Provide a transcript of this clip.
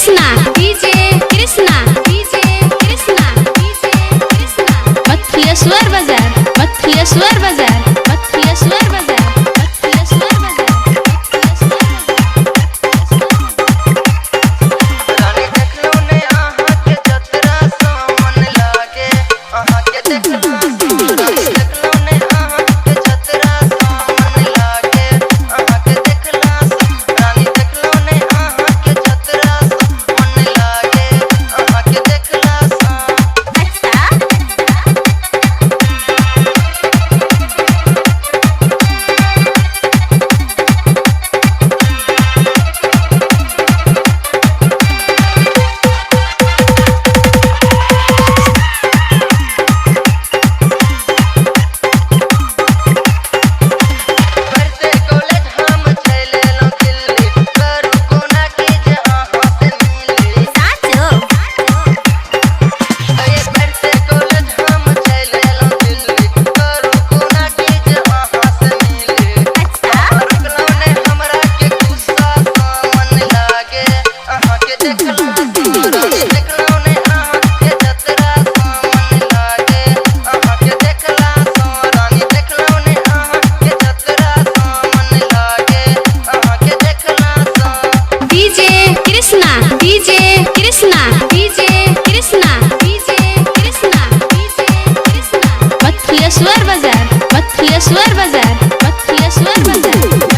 Krishna DJ Krishna DJ Krishna DJ Krishna Mathureshwar बाजार मथुरेश्वर बाजार मथुरेश्वर बाजार मथुरेश्वर बाजार। रानी देखलो ने आहा के जतरा सामन लागे आहा के देखलो रानी देखलो ने आहा के जतरा सामन लागे आहा के देखला रानी देखलो ने आहा के जतरा सामन लागे आहा के देखला बरसे कॉलेज हम चले लो दिल्ली करू कोना की जे आहा से मिली साचो अरे बरसे कॉलेज हम चले लो दिल्ली करू कोना की जे आहा से मिली रुकलो ने हमरा के गुस्सा सामन लागे आहा के देखला रानी देखलो ने आहा के जतरा सामन लागे आहा के देखला रानी देखलो ने आहा के जतरा सामन लागे आहा के देखला DJ Krishna DJ Krishna DJ Krishna DJ Krishna DJ Krishna Mathureshwar बाजार मथुरेश्वर बाजार मथुरेश्वर बाजार।